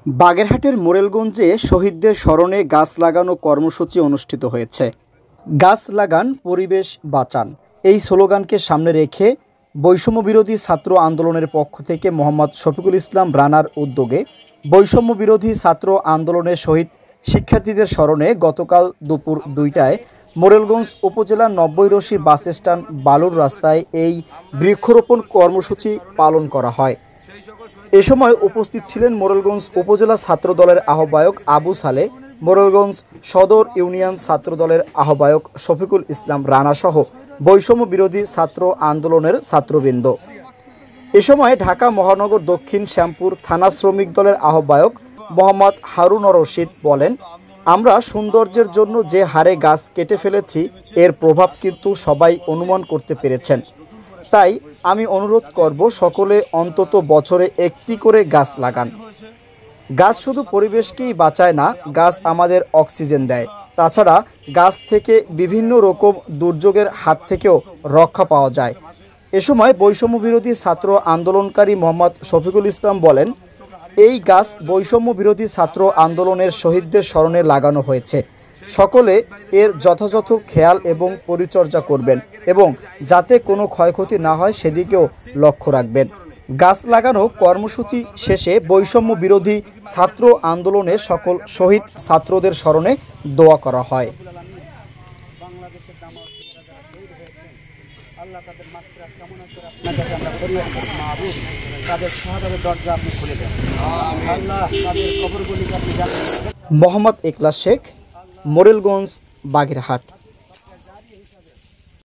বাগেরহাটের মোরেলগঞ্জে শহীদদের স্মরণে গাছ লাগানো কর্মসূচি অনুষ্ঠিত হয়েছে। গাছ লাগান, পরিবেশ বাঁচান এই স্লোগানকে সামনে রেখে বৈষম্যবিরোধী ছাত্র আন্দোলনের পক্ষ থেকে মোহাম্মদ শফিকুল ইসলাম রানার উদ্যোগে বৈষম্যবিরোধী ছাত্র আন্দোলনের শহীদ শিক্ষার্থীদের স্মরণে গতকাল দুপুর ২টায় মোরেলগঞ্জ উপজেলার ৯০ বাস স্ট্যান্ড বালুর রাস্তায় এই বৃক্ষরোপণ কর্মসূচি পালন করা হয়। এ সময় উপস্থিত ছিলেন মোরেলগঞ্জ উপজেলা ছাত্রদলের আহ্বায়ক আবু সালে, মোরেলগঞ্জ সদর ইউনিয়ন ছাত্রদলের আহ্বায়ক শফিকুল ইসলাম রানা সহ বৈষম্য বিরোধী ছাত্র আন্দোলনের ছাত্রবৃন্দ। এ সময় ঢাকা মহানগর দক্ষিণ শ্যামপুর থানা শ্রমিক দলের আহ্বায়ক মোহাম্মদ হারুন রশিদ বলেন, আমরা সৌন্দর্যের জন্য যে হারে গাছ কেটে ফেলেছি এর প্রভাব কিন্তু সবাই অনুমান করতে পেরেছেন। তাই আমি অনুরোধ করব সকলে অন্তত বছরে একটি করে গাছ লাগান। গাছ শুধু পরিবেশকেই বাঁচায় না, গাছ আমাদের অক্সিজেন দেয়। তাছাড়া গাছ থেকে বিভিন্ন রকম দুর্যোগের হাত থেকেও রক্ষা পাওয়া যায়। এ সময় বৈষম্য বিরোধী ছাত্র আন্দোলনকারী মোহাম্মদ শফিকুল ইসলাম বলেন, এই গাছ বৈষম্য বিরোধী ছাত্র আন্দোলনের শহীদদের স্মরণে লাগানো হয়েছে। সকলে এর যথাযথ খেয়াল এবং পরিচর্যা করবেন এবং যাতে কোনো ক্ষয়ক্ষতি না হয় সেদিকেও লক্ষ্য রাখবেন। গাছ লাগানো কর্মসূচি শেষে বৈষম্য বিরোধী ছাত্র আন্দোলনে সকল শহীদ ছাত্রদের স্মরণে দোয়া করা হয়। মোহাম্মদ ইকলাস শেখ, মোরেলগঞ্জ, বাগেরহাট।